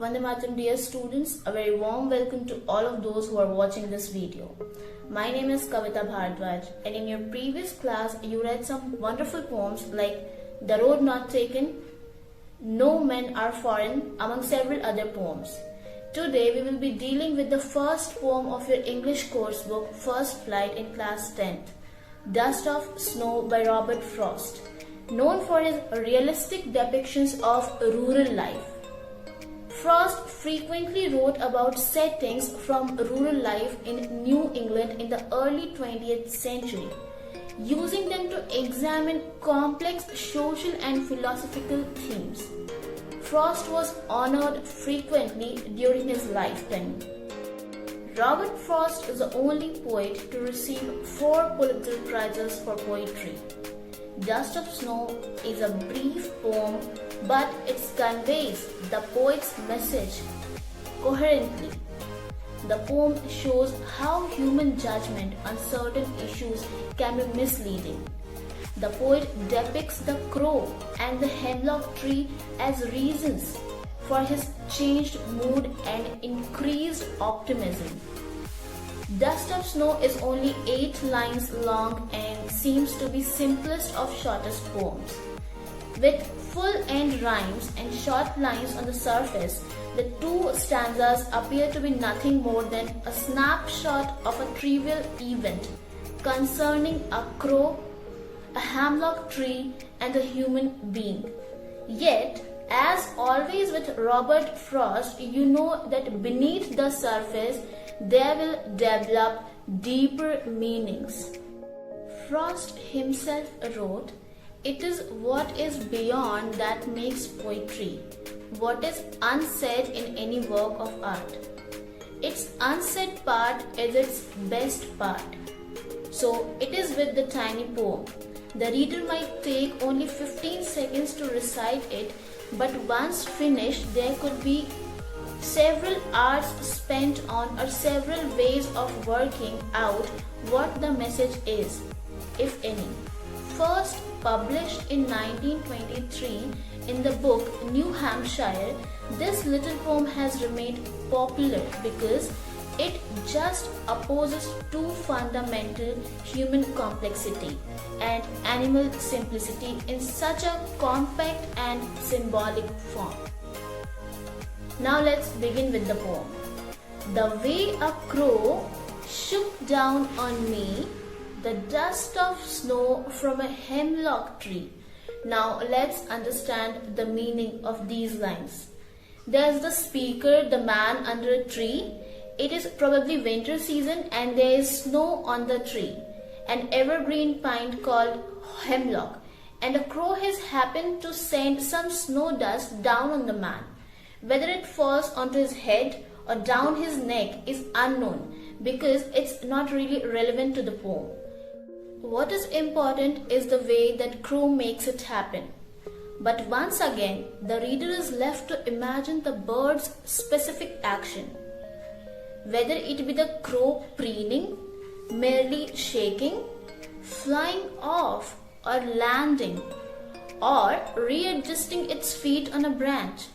Vande Mataram, dear students, a very warm welcome to all of those who are watching this video. My name is Kavita Bhardwaj, and in your previous class you read some wonderful poems like The Road Not Taken, No Men Are Foreign, among several other poems. Today we will be dealing with the first poem of your English course book, First Flight in class 10th, Dust of Snow by Robert Frost, known for his realistic depictions of rural life. Frost frequently wrote about settings from rural life in New England in the early 20th century, using them to examine complex social and philosophical themes. Frost was honored frequently during his lifetime. Robert Frost is the only poet to receive 4 Pulitzer Prizes for poetry. Dust of Snow is a brief poem, but it conveys the poet's message coherently. The poem shows how human judgment on certain issues can be misleading. The poet depicts the crow and the hemlock tree as reasons for his changed mood and increased optimism. Dust of Snow is only 8 lines long and seems to be simplest of shortest poems. With full-end rhymes and short lines on the surface, the 2 stanzas appear to be nothing more than a snapshot of a trivial event concerning a crow, a hemlock tree, and a human being. Yet, as always with Robert Frost, you know that beneath the surface there will develop deeper meanings. Frost himself wrote, "It is what is beyond that makes poetry, what is unsaid in any work of art. Its unsaid part is its best part." So it is with the tiny poem. The reader might take only 15 seconds to recite it, but once finished there could be several hours spent on or several ways of working out what the message is, if any. First published in 1923 in the book New Hampshire, this little poem has remained popular because it just opposes 2 fundamental human complexity and animal simplicity in such a compact and symbolic form. Now let's begin with the poem. The way a crow shook down on me the dust of snow from a hemlock tree. Now let's understand the meaning of these lines. There's the speaker, the man under a tree. It is probably winter season and there is snow on the tree, an evergreen pine called hemlock, and a crow has happened to send some snow dust down on the man. Whether it falls onto his head or down his neck is unknown because it's not really relevant to the poem. What is important is the way that crow makes it happen. But once again, the reader is left to imagine the bird's specific action. Whether it be the crow preening, merely shaking, flying off or landing, or readjusting its feet on a branch.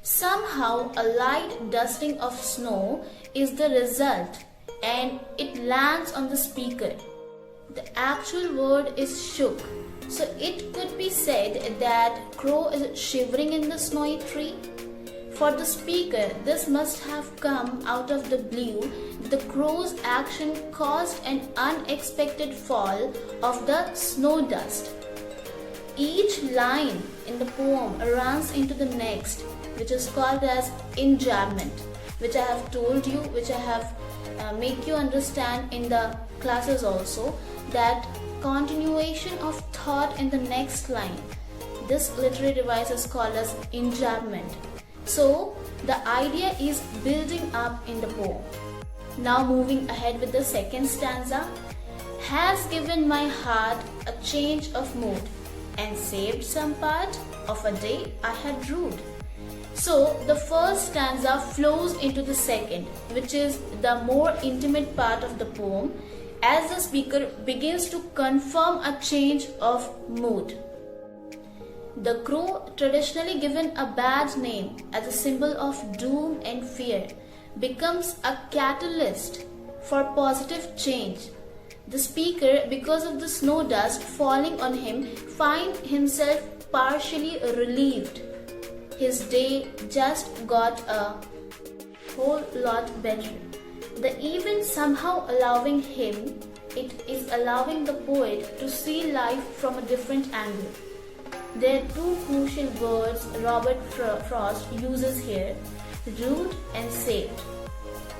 Somehow a light dusting of snow is the result and it lands on the speaker. The actual word is shook, so it could be said that crow is shivering in the snowy tree. For the speaker, this must have come out of the blue. The crow's action caused an unexpected fall of the snow dust. Each line in the poem runs into the next, which is called as enjambment, which I have told you, which I have make you understand in the classes also, that continuation of thought in the next line. This literary device is called as enjambment. So the idea is building up in the poem. Now moving ahead with the second stanza. Has given my heart a change of mood and saved some part of a day I had rued. So the first stanza flows into the second, which is the more intimate part of the poem, as the speaker begins to confirm a change of mood. The crow, traditionally given a bad name as a symbol of doom and fear, becomes a catalyst for positive change. The speaker, because of the snow dust falling on him, finds himself partially relieved. His day just got a whole lot better. The event somehow allowing him, it is allowing the poet to see life from a different angle. There are two crucial words Robert Frost uses here, rued and saved.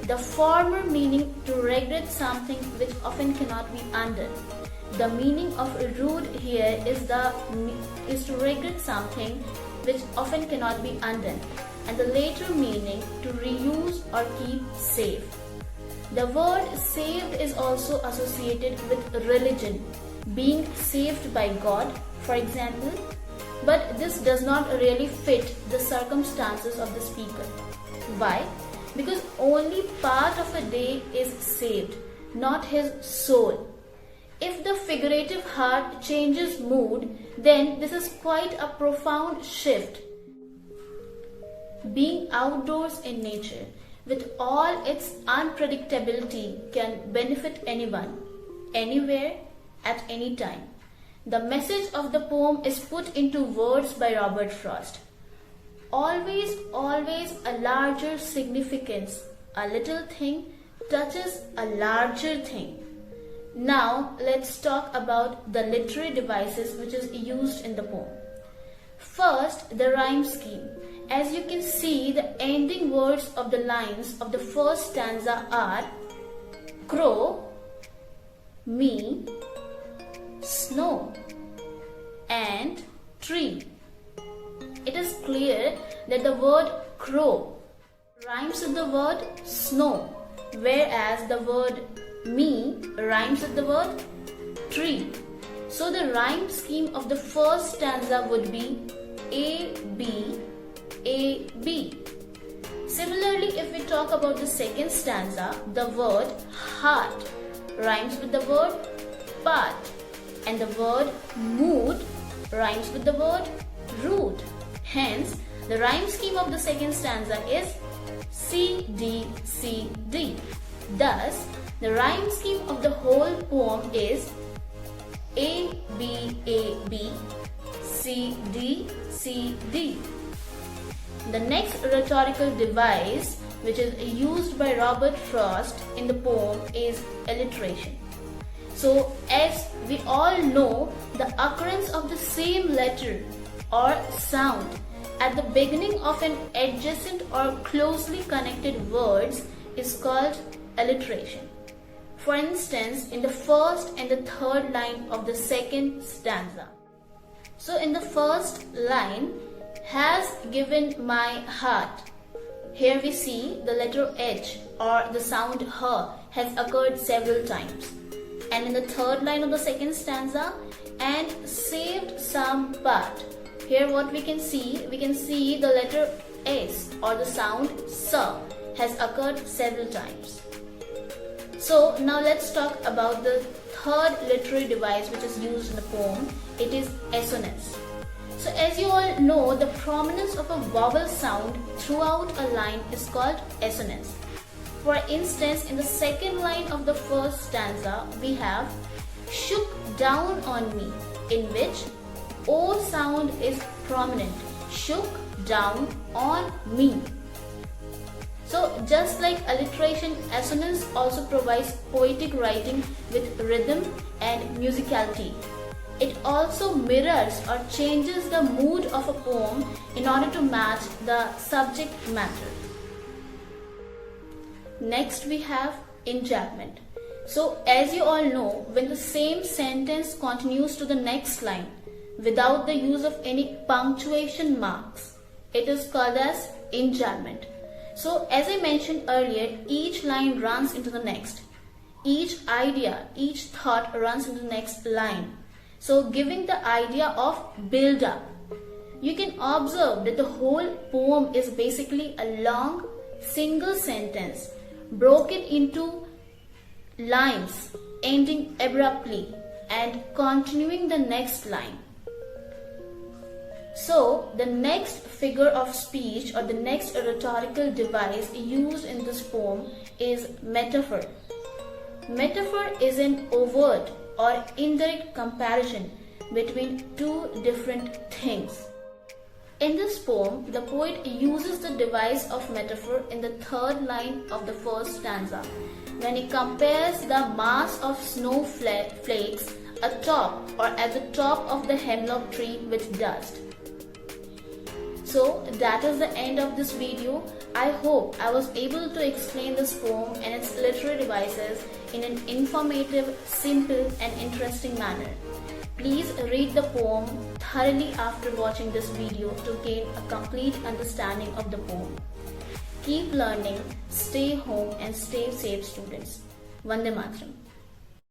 The former meaning to regret something which often cannot be undone. The meaning of rued here is to regret something which often cannot be undone, and the later meaning to reuse or keep safe. The word saved is also associated with religion, being saved by God, for example, but this does not really fit the circumstances of the speaker. Why? Because only part of a day is saved, not his soul. If the figurative heart changes mood, then this is quite a profound shift. Being outdoors in nature, with all its unpredictability, can benefit anyone, anywhere, at any time. The message of the poem is put into words by Robert Frost. Always, always a larger significance. A little thing touches a larger thing. Now let's talk about the literary devices which is used in the poem. First, the rhyme scheme. As you can see, the ending words of the lines of the first stanza are crow, me, snow, and tree. It is clear that the word crow rhymes with the word snow, whereas the word me rhymes with the word tree. So the rhyme scheme of the first stanza would be A, B, A, B. Similarly, if we talk about the second stanza, the word heart rhymes with the word part, and the word mood rhymes with the word root. Hence, the rhyme scheme of the second stanza is C, D, C, D. Thus, the rhyme scheme of the whole poem is A, B, A, B, C, D, C, D. The next rhetorical device which is used by Robert Frost in the poem is alliteration. So, as we all know, the occurrence of the same letter or sound at the beginning of an adjacent or closely connected words is called alliteration. For instance, in the first and the third line of the second stanza. So in the first line, has given my heart. Here we see the letter H or the sound H has occurred several times. And in the third line of the second stanza, and saved some part. Here what we can see the letter S or the sound S has occurred several times. So now let's talk about the third literary device which is used in the poem. It is assonance. So as you all know, the prominence of a vowel sound throughout a line is called assonance. For instance, in the second line of the first stanza, we have shook down on me, in which O sound is prominent. Shook down on me. So just like alliteration, assonance also provides poetic writing with rhythm and musicality. It also mirrors or changes the mood of a poem in order to match the subject matter. Next we have enjambment. So as you all know, when the same sentence continues to the next line without the use of any punctuation marks, it is called as enjambment. So as I mentioned earlier, each line runs into the next. Each idea, each thought runs into the next line. So giving the idea of build up. You can observe that the whole poem is basically a long single sentence broken into lines ending abruptly and continuing the next line. So, the next figure of speech or the next rhetorical device used in this poem is metaphor. Metaphor is an overt or indirect comparison between two different things. In this poem, the poet uses the device of metaphor in the third line of the first stanza when he compares the mass of snowflakes atop or at the top of the hemlock tree with dust. So that is the end of this video. I hope I was able to explain this poem and its literary devices in an informative, simple and interesting manner. Please read the poem thoroughly after watching this video to gain a complete understanding of the poem. Keep learning, stay home and stay safe students. Vande Mataram.